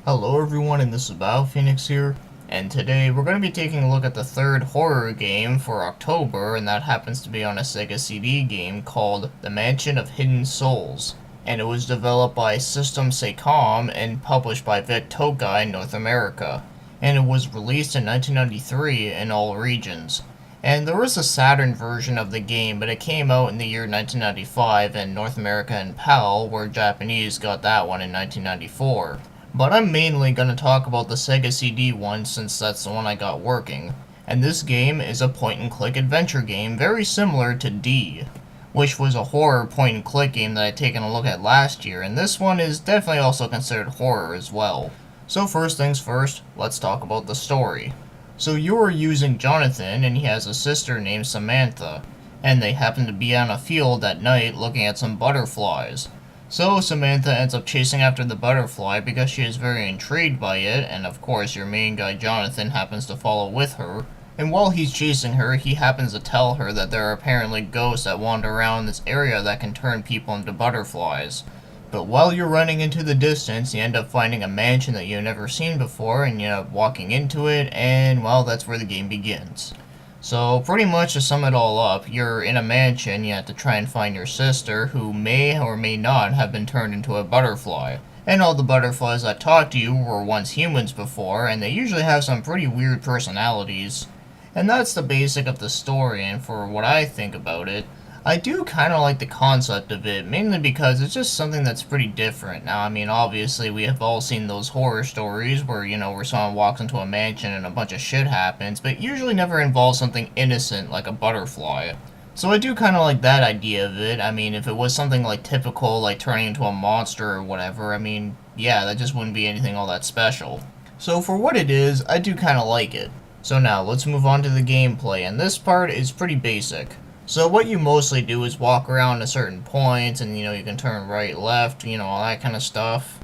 Hello everyone, and this is BioPhoenix here, and today we're going to be taking a look at the third horror game for October, and that happens to be on a Sega CD game called The Mansion of Hidden Souls, and it was developed by System Secom and published by Tokai in North America, and it was released in 1993 in all regions. And there was a Saturn version of the game, but it came out in the year 1995 in North America and PAL, where Japanese got that one in 1994. But I'm mainly going to talk about the Sega CD one since that's the one I got working. And this game is a point-and-click adventure game very similar to D, which was a horror point-and-click game that I'd taken a look at last year, and this one is definitely also considered horror as well. So first things first, let's talk about the story. So you are using Jonathan, and he has a sister named Samantha, and they happen to be on a field at night looking at some butterflies. So Samantha ends up chasing after the butterfly because she is very intrigued by it, and of course your main guy Jonathan happens to follow with her. And while he's chasing her, he happens to tell her that there are apparently ghosts that wander around this area that can turn people into butterflies. But while you're running into the distance, you end up finding a mansion that you've never seen before, and you end up walking into it, and well, that's where the game begins. So pretty much to sum it all up, you're in a mansion, you have to try and find your sister, who may or may not have been turned into a butterfly. And all the butterflies that talk to you were once humans before, and they usually have some pretty weird personalities. And that's the basic of the story, and for what I think about it, I do kind of like the concept of it, mainly because it's just something that's pretty different. Now, I mean, obviously, we have all seen those horror stories where, where someone walks into a mansion and a bunch of shit happens, but usually never involves something innocent like a butterfly. So I do kind of like that idea of it. I mean, if it was something like typical, like turning into a monster or whatever, I mean, yeah, that just wouldn't be anything all that special. So for what it is, I do kind of like it. So now, let's move on to the gameplay, and this part is pretty basic. So what you mostly do is walk around to certain points, and you can turn right, left, all that kind of stuff.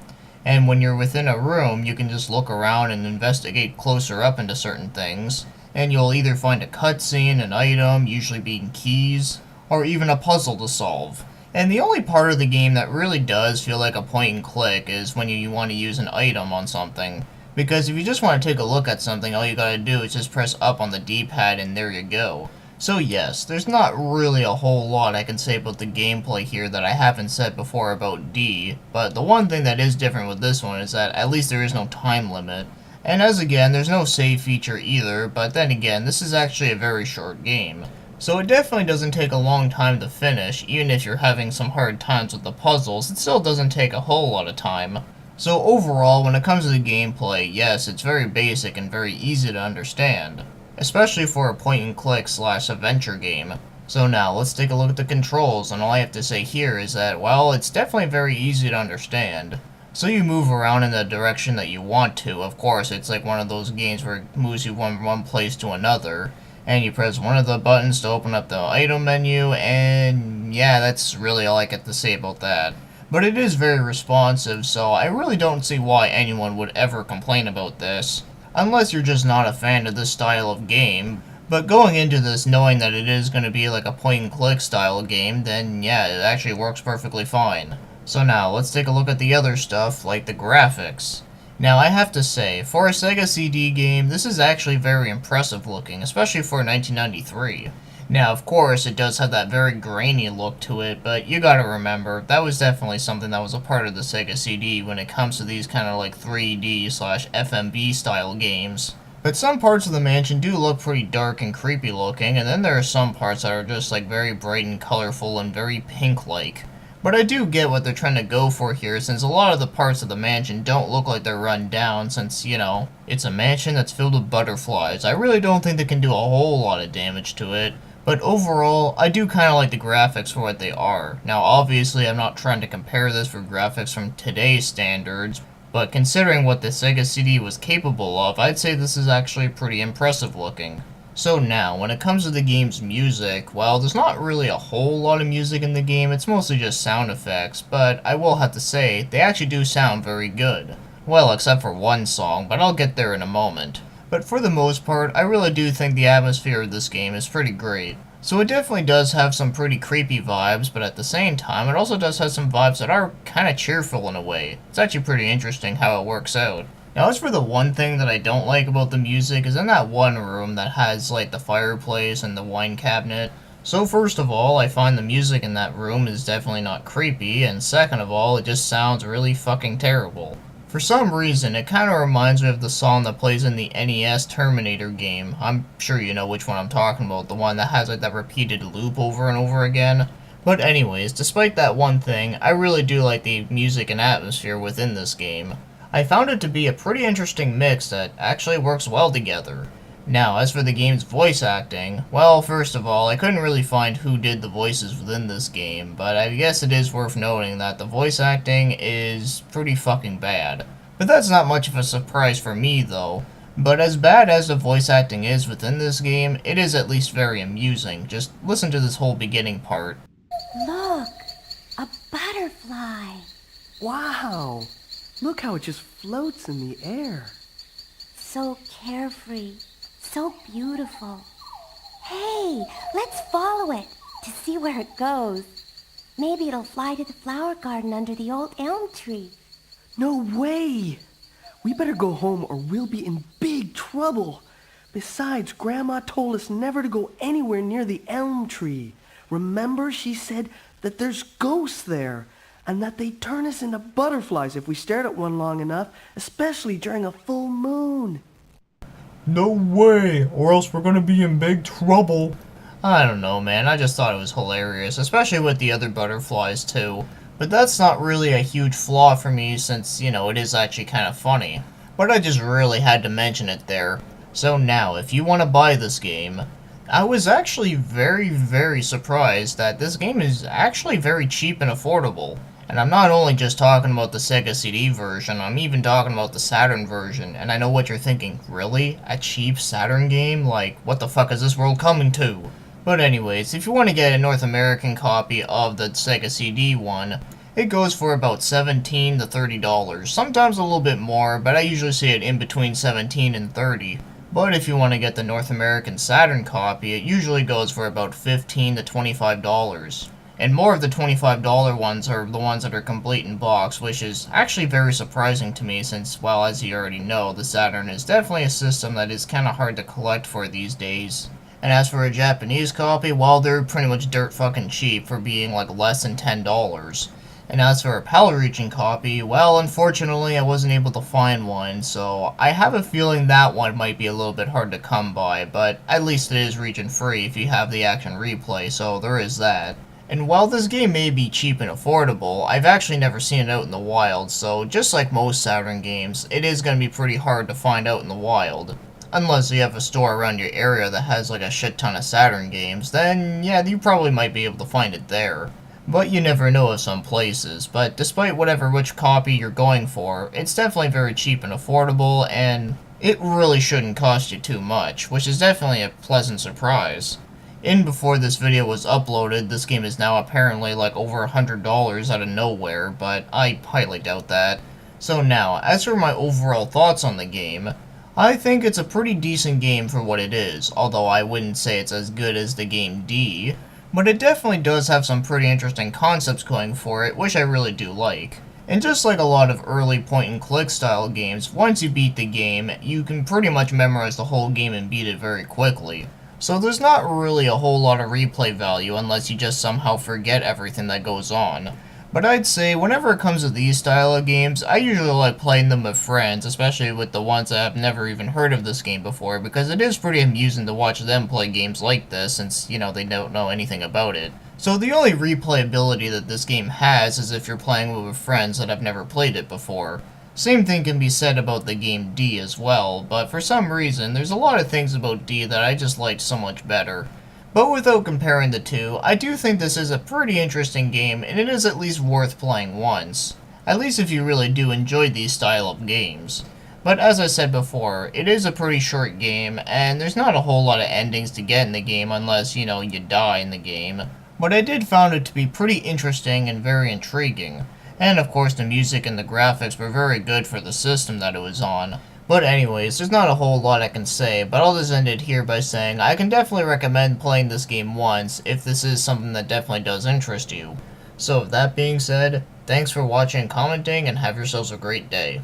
And when you're within a room, you can just look around and investigate closer up into certain things. And you'll either find a cutscene, an item, usually being keys, or even a puzzle to solve. And the only part of the game that really does feel like a point and click is when you want to use an item on something. Because if you just want to take a look at something, all you gotta do is just press up on the D-pad and there you go. So yes, there's not really a whole lot I can say about the gameplay here that I haven't said before about D, but the one thing that is different with this one is that at least there is no time limit. And as again, there's no save feature either, but then again, this is actually a very short game. So it definitely doesn't take a long time to finish, even if you're having some hard times with the puzzles, it still doesn't take a whole lot of time. So overall, when it comes to the gameplay, yes, it's very basic and very easy to understand, especially for a point-and-click / adventure game. So now, let's take a look at the controls, and all I have to say here is that, well, it's definitely very easy to understand. So you move around in the direction that you want to. Of course, it's like one of those games where it moves you from one place to another, and you press one of the buttons to open up the item menu, and yeah, that's really all I get to say about that. But it is very responsive, so I really don't see why anyone would ever complain about this, unless you're just not a fan of this style of game. But going into this knowing that it is going to be like a point-and-click style game, then yeah, it actually works perfectly fine. So now, let's take a look at the other stuff, like the graphics. Now, I have to say, for a Sega CD game, this is actually very impressive looking, especially for 1993. Now, of course, it does have that very grainy look to it, but you gotta remember, that was definitely something that was a part of the Sega CD when it comes to these kind of like 3D / FMV style games. But some parts of the mansion do look pretty dark and creepy looking, and then there are some parts that are just like very bright and colorful and very pink-like. But I do get what they're trying to go for here, since a lot of the parts of the mansion don't look like they're run down, since, it's a mansion that's filled with butterflies. I really don't think they can do a whole lot of damage to it. But overall, I do kind of like the graphics for what they are. Now obviously I'm not trying to compare this for graphics from today's standards, but considering what the Sega CD was capable of, I'd say this is actually pretty impressive looking. So now, when it comes to the game's music, well, there's not really a whole lot of music in the game, it's mostly just sound effects, but I will have to say, they actually do sound very good. Well, except for one song, but I'll get there in a moment. But for the most part, I really do think the atmosphere of this game is pretty great. So it definitely does have some pretty creepy vibes, but at the same time, it also does have some vibes that are kind of cheerful in a way. It's actually pretty interesting how it works out. Now, as for the one thing that I don't like about the music is in that one room that has, like, the fireplace and the wine cabinet. So first of all, I find the music in that room is definitely not creepy, and second of all, it just sounds really fucking terrible. For some reason, it kind of reminds me of the song that plays in the NES Terminator game. I'm sure you know which one I'm talking about, the one that has like that repeated loop over and over again. But anyways, despite that one thing, I really do like the music and atmosphere within this game. I found it to be a pretty interesting mix that actually works well together. Now, as for the game's voice acting, well, first of all, I couldn't really find who did the voices within this game, but I guess it is worth noting that the voice acting is pretty fucking bad. But that's not much of a surprise for me, though. But as bad as the voice acting is within this game, it is at least very amusing. Just listen to this whole beginning part. Look, a butterfly. Wow, look how it just floats in the air. So carefree, so beautiful. Hey, let's follow it to see where it goes. Maybe it'll fly to the flower garden under the old elm tree. No way! We better go home or we'll be in big trouble. Besides, Grandma told us never to go anywhere near the elm tree. Remember, she said that there's ghosts there and that they turn us into butterflies if we stared at one long enough, especially during a full moon. No way, or else we're gonna be in big trouble. I don't know, man. I just thought it was hilarious, especially with the other butterflies, too. But that's not really a huge flaw for me since, you know, it is actually kind of funny. But I just really had to mention it there. So now, if you want to buy this game, I was actually very surprised that this game is actually very cheap and affordable. And I'm not only just talking about the Sega CD version, I'm even talking about the Saturn version. And I know what you're thinking, really? A cheap Saturn game? Like, what the fuck is this world coming to? But anyways, if you want to get a North American copy of the Sega CD one, it goes for about $17 to $30. Sometimes a little bit more, but I usually see it in between $17 and $30. But if you want to get the North American Saturn copy, it usually goes for about $15 to $25. And more of the $25 ones are the ones that are complete in box, which is actually very surprising to me since, well, as you already know, the Saturn is definitely a system that is kind of hard to collect for these days. And as for a Japanese copy, well, they're pretty much dirt fucking cheap for being like less than $10. And as for a PAL region copy, well, unfortunately I wasn't able to find one, so I have a feeling that one might be a little bit hard to come by, but at least it is region free if you have the action replay, so there is that. And while this game may be cheap and affordable, I've actually never seen it out in the wild, so just like most Saturn games, it is going to be pretty hard to find out in the wild. Unless you have a store around your area that has like a shit ton of Saturn games, then yeah, you probably might be able to find it there. But you never know of some places, but despite which copy you're going for, it's definitely very cheap and affordable, and it really shouldn't cost you too much, which is definitely a pleasant surprise. Before this video was uploaded, this game is now apparently like over $100 out of nowhere, but I highly doubt that. So now, as for my overall thoughts on the game, I think it's a pretty decent game for what it is, although I wouldn't say it's as good as the game D, but it definitely does have some pretty interesting concepts going for it, which I really do like. And just like a lot of early point-and-click style games, once you beat the game, you can pretty much memorize the whole game and beat it very quickly. So there's not really a whole lot of replay value unless you just somehow forget everything that goes on. But I'd say whenever it comes to these style of games, I usually like playing them with friends, especially with the ones that have never even heard of this game before, because it is pretty amusing to watch them play games like this since, you know, they don't know anything about it. So the only replayability that this game has is if you're playing with friends that have never played it before. Same thing can be said about the game D as well, but for some reason, there's a lot of things about D that I just liked so much better. But without comparing the two, I do think this is a pretty interesting game, and it is at least worth playing once. At least if you really do enjoy these style of games. But as I said before, it is a pretty short game, and there's not a whole lot of endings to get in the game unless, you know, you die in the game. But I did find it to be pretty interesting and very intriguing. And of course the music and the graphics were very good for the system that it was on. But anyways, there's not a whole lot I can say, but I'll just end it here by saying I can definitely recommend playing this game once if this is something that definitely does interest you. So with that being said, thanks for watching and commenting, and have yourselves a great day.